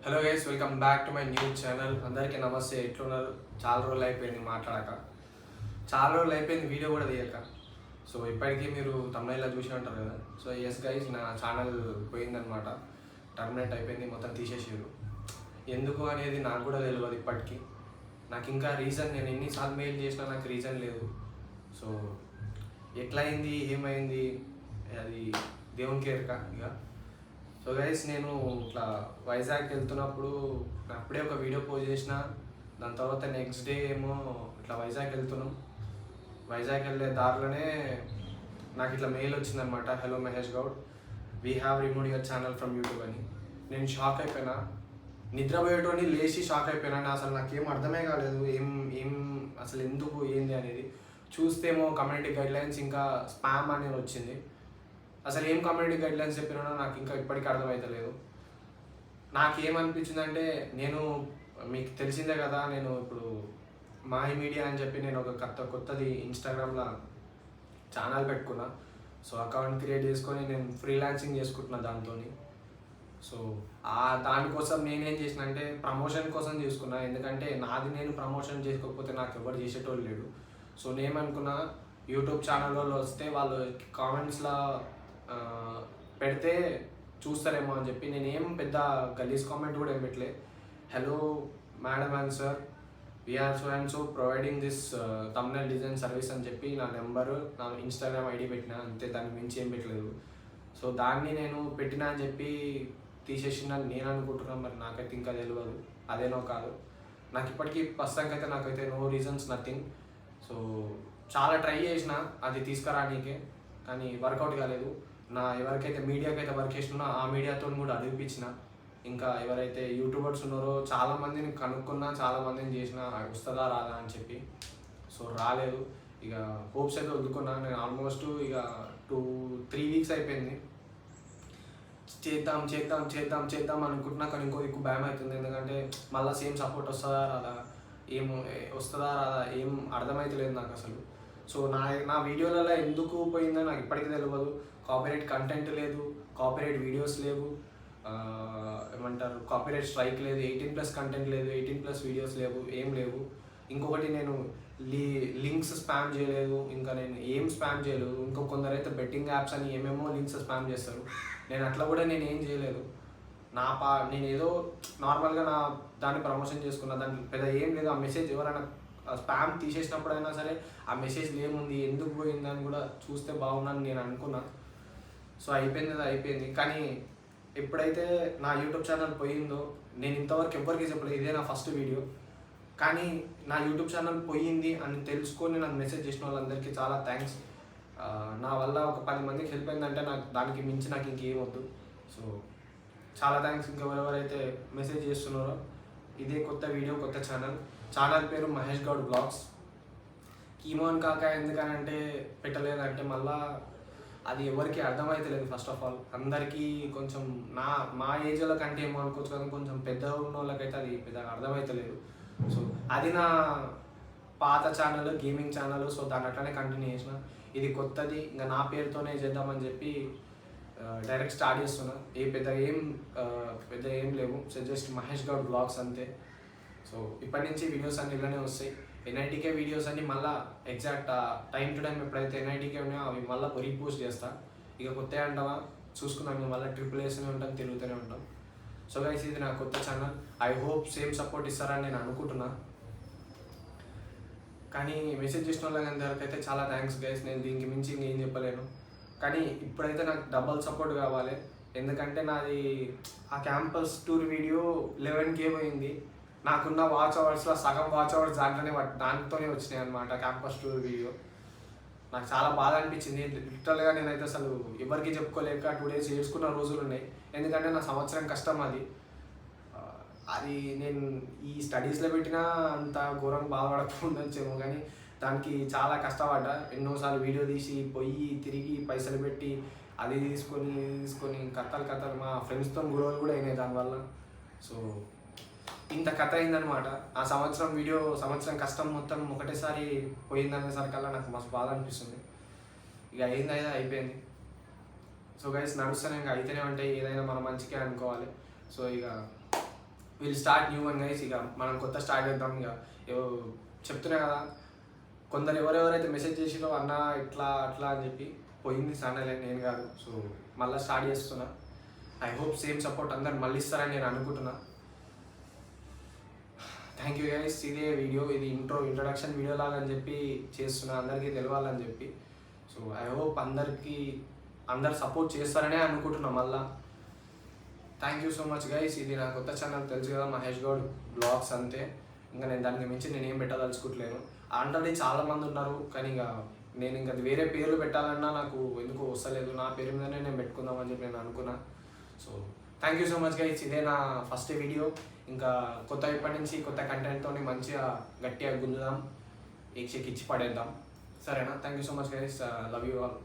Hello guys, welcome back to my new channel. అందరికీ నమస్తే. ఎట్లున్నారు? చాలా రోజులు అయిపోయింది మాట్లాడక, చాలా రోజులు అయిపోయింది వీడియో కూడా తీయక. సో ఇప్పటికీ మీరు తమిళలో చూసి ఉంటారు కదా. సో ఎస్ గైస్, నా ఛానల్ పోయిందనమాట, టర్మినేట్ అయిపోయింది, మొత్తం తీసేసారు. ఎందుకు అనేది నాకు కూడా తెలియదు ఇప్పటికీ. నాకు ఇంకా రీజన్, నేను ఎన్నిసార్లు మెయిల్ చేసినా నాకు రీజన్ లేదు. సో ఎట్లయింది, ఏమైంది, అది దేవునికి ఎరక ఇక. సో గైస్, నేను ఇట్లా వైజాగ్కి వెళ్తున్నప్పుడు అప్పుడే ఒక వీడియో పోస్ట్ చేసిన. దాని తర్వాత నెక్స్ట్ డే ఏమో ఇట్లా వైజాగ్ వెళ్తున్నాం. వైజాగ్ వెళ్ళే దారిలోనే నాకు ఇట్లా మెయిల్ వచ్చిందనమాట, hello Mahesh Goud, we have remove your channel from YouTube అని. నేను షాక్ అయిపోయినా, నిద్రపోయేటోని లేచి షాక్ అయిపోయినా. అసలు నాకేం అర్థమే కాలేదు, ఏం అసలు ఎందుకు ఏంది అనేది. చూస్తేమో కమ్యూనిటీ గైడ్లైన్స్ ఇంకా స్పామ్ అనేది వచ్చింది. అసలు ఏం కమ్యూనిటీ గైడ్లైన్స్ చెప్పినా నాకు ఇంకా ఇప్పటికీ అర్థమవుతలేదు. నాకేమనిపించిందంటే, నేను మీకు తెలిసిందే కదా, నేను ఇప్పుడు మాహి మీడియా అని చెప్పి నేను ఒక కొత్తది ఇన్స్టాగ్రామ్లో ఛానల్ పెట్టుకున్నా. సో అకౌంట్ క్రియేట్ చేసుకొని నేను ఫ్రీలాన్సింగ్ చేసుకుంటున్నా దాంతో. సో దానికోసం నేనేం చేసిన అంటే ప్రమోషన్ కోసం చేసుకున్నా. ఎందుకంటే నాది నేను ప్రమోషన్ చేసుకోకపోతే నాకు ఎవరు చేసేటోళ్ళు లేడు. సో నేనేమనుకున్నా, యూట్యూబ్ ఛానల్ వాళ్ళు వస్తే వాళ్ళు కామెంట్స్లో పెడితే చూస్తారేమో అని చెప్పి నేనేం పెద్ద గలీజ్ కామెంట్ కూడా ఏం పెట్టలే. Hello madam and sir, we are so and so providing this thumbnail design service అని చెప్పి నా నెంబరు, నా ఇన్స్టాగ్రామ్ ఐడి పెట్టినా, అంతే. దానికి మించి ఏం పెట్టలేదు. సో దాన్ని నేను పెట్టినా అని చెప్పి తీసేసిన నేను అనుకుంటున్నాను. మరి నాకైతే ఇంకా తెలియదు అదేనో కాదు. నాకు ఇప్పటికీ ప్రస్తుతానికైతే నాకైతే నో రీజన్స్, నథింగ్. సో చాలా ట్రై చేసిన అది తీసుకురానికే, కానీ వర్కౌట్ కాలేదు. ఎవరికైతే మీడియాకైతే వర్క్ చేసినా ఆ మీడియాతో కూడా అడిగిపించిన. ఇంకా ఎవరైతే యూట్యూబర్స్ ఉన్నారో చాలామందిని కనుక్కున్నా, చాలామందిని చేసిన వస్తుందా రాదా అని చెప్పి. సో రాలేదు. ఇక హోప్స్ అయితే వదులుకున్నా. నేను ఆల్మోస్ట్ ఇక 2-3 వీక్స్ అయిపోయింది. చేద్దాం చేద్దాం చేద్దాం చేద్దాం అనుకుంటున్నా, కానీ ఇంకో దిక్కు భయం అవుతుంది. ఎందుకంటే మళ్ళీ సేమ్ సపోర్ట్ వస్తుందా రాదా, వస్తుందా రాదా ఏం అర్థమవుతలేదు నాకు అసలు. సో నా వీడియోలలో ఎందుకు పోయిందో నాకు ఇప్పటికీ తెలియదు. కాపీరైట్ కంటెంట్ లేదు, కాపీరైట్ వీడియోస్ లేవు, ఏమంటారు కాపీరైట్ స్ట్రైక్ లేదు, 18+ కంటెంట్ లేదు, 18+ వీడియోస్ లేవు, ఏం లేవు. ఇంకొకటి, నేను లింక్స్ స్పామ్ చేయలేదు, ఇంకా నేను ఏం స్పామ్ చేయలేదు. ఇంకో కొందరైతే బెట్టింగ్ యాప్స్ అని ఏమేమో లింక్స్ స్పామ్ చేస్తారు. నేను అట్లా కూడా నేను ఏం చేయలేదు. నేను ఏదో నార్మల్గా దాన్ని ప్రమోషన్ చేసుకున్నా, దానికి పెద్ద ఏం లేదు. ఆ మెసేజ్ ఎవరైనా స్పామ్ తీసేసినప్పుడైనా సరే ఆ మెసేజ్ ఏముంది, ఎందుకు పోయిందని కూడా చూస్తే బాగుందని నేను అనుకున్నా. సో అయిపోయింది. కానీ ఎప్పుడైతే నా యూట్యూబ్ ఛానల్ పోయిందో, నేను ఇంతవరకు ఎవరికి చెప్పలేదు, ఇదే నా ఫస్ట్ వీడియో. కానీ నా యూట్యూబ్ ఛానల్ పోయింది అని తెలుసుకొని నాకు మెసేజ్ చేసిన వాళ్ళందరికీ చాలా థ్యాంక్స్. నా వల్ల ఒక 10 మందికి హెల్ప్ అయిందంటే నాకు దానికి మించి నాకు ఇంకేం వద్దు. సో చాలా థ్యాంక్స్. ఇంకెవరెవరైతే మెసేజ్ చేస్తున్నారో, ఇదే కొత్త వీడియో, కొత్త ఛానల్ పేరు మహేష్ గౌడ్ బ్లాగ్స్. కీమోన్ కాక ఎందుకనంటే పెట్టలేదంటే మళ్ళా అది ఎవరికి అర్థమవుతలేదు. ఫస్ట్ ఆఫ్ ఆల్ అందరికీ కొంచెం మా ఏజ్ల కంటే ఏమో అనుకోవచ్చు, కానీ కొంచెం పెద్ద ఉన్న వాళ్ళకైతే అది పెద్దగా అర్థమవుతలేదు. సో అది నా పాత ఛానల్, గేమింగ్ ఛానల్. సో దాన్ని అట్లనే కంటిన్యూ చేసిన. ఇది కొత్తది, ఇంకా నా పేరుతోనే చేద్దామని చెప్పి డైరెక్ట్ స్టార్ట్ చేస్తున్నా. పెద్ద ఏం లేవు. So just Mahesh Goud blogs అంతే. సో ఇప్పటి నుంచి వీడియోస్ అన్ని ఇలానే వస్తాయి. ఎన్ఐటీకే వీడియోస్ అన్ని మళ్ళీ ఎగ్జాక్ట్ టైం టు టైం ఎప్పుడైతే ఎన్ఐటీకే ఉన్నాయో అవి మళ్ళీ రీపోస్ట్ చేస్తా. ఇక కొత్త అంటావా చూసుకున్నాం, మేము మళ్ళీ ట్రిపుల్ వేస్తూనే ఉంటాం, తిరుగుతూనే ఉంటాం. సో గైస్, ఇది నా కొత్త channel. I hope same support ఇస్తారని నేను అనుకుంటున్నా. కానీ మెసేజ్ చేసిన వాళ్ళందరికీ అయితే చాలా థ్యాంక్స్ గైస్. నేను దీనికి మించి ఇంకేం చెప్పలేను. కానీ ఇప్పుడైతే నాకు డబల్ సపోర్ట్ కావాలి. ఎందుకంటే నాది ఆ క్యాంపస్ టూర్ వీడియో 11K పోయింది. నాకున్న వాచ్ అవర్స్లో సగం వాచ్ అవర్స్ దాంతోనే వచ్చినాయి అనమాట క్యాంపస్ టూర్ వీడియో. నాకు చాలా బాధ అనిపించింది. లిటరల్గా నేనైతే అసలు ఎవరికి చెప్పుకోలేక 2 days ఏడ్చుకున్న రోజులు ఉన్నాయి. ఎందుకంటే నా సంవత్సరం కష్టం అది నేను ఈ స్టడీస్లో పెట్టినా అంత ఘోరంగా బాధపడకపోవచ్చేమో, కానీ దానికి చాలా కష్టపడ్డా. ఎన్నోసార్లు వీడియో తీసి పోయి తిరిగి పైసలు పెట్టి అది తీసుకొని కథలు మా ఫ్రెండ్స్తో గొడవలు కూడా అయినాయి దానివల్ల. సో ఇంత కథ అయిందనమాట. ఆ సంవత్సరం కష్టం మొత్తం ఒకటేసారి పోయిందనేసరికల్లా నాకు మస్తు బాధ అనిపిస్తుంది. ఇక అయిపోయింది. సో గైస్, నడుస్తూనే ఇంకా అయితేనే ఉంటాయి. ఏదైనా మన మంచికే అనుకోవాలి. సో ఇక will start new one guy's. ఇక మనం కొత్త స్టార్ట్ చేద్దాం. ఇక చెప్తున్నా కదా, కొందరు ఎవరెవరైతే మెసేజ్ చేసిరో అన్న ఇట్లా అట్లా అని చెప్పి పోయింది ఛానల్, నేను కాదు. సో మళ్ళీ స్టార్ట్ చేస్తున్నా. ఐ హోప్ సేమ్ సపోర్ట్ అందరు మళ్ళీ ఇస్తారని నేను అనుకుంటున్నా. Thank you guys. ఇదే వీడియో, ఇది ఇంట్రొడక్షన్ వీడియో లాగా అని చెప్పి చేస్తున్నా, అందరికీ తెలవాలని చెప్పి. సో ఐ హోప్ అందరు సపోర్ట్ చేస్తారనే అనుకుంటున్నా మళ్ళా. Thank you so much guys. ఇది నా కొత్త ఛానల్ తెలుసు కదా, మహేష్ గౌడ్ బ్లాగ్స్ అంతే. ఇంకా నేను దానికి మించి నేనేం పెట్టదలుచుకోవట్లేను. ఆల్రెడీ చాలామంది ఉన్నారు, కానీ ఇక నేను ఇంకా వేరే పేర్లు పెట్టాలన్నా నాకు ఎందుకు వస్తలేదు. నా పేరు మీదనే నేను పెట్టుకుందామని చెప్పి నేను అనుకున్నా. So thank you so much guys. ఇదే నా ఫస్ట్ వీడియో. ఇంకా ఇప్పటి నుంచి కొత్త కంటెంట్తో మంచిగా గట్టిగా గుంజుదాం, ఇచ్చి పడేద్దాం. సరేనా? Thank you so much guys. Love you all.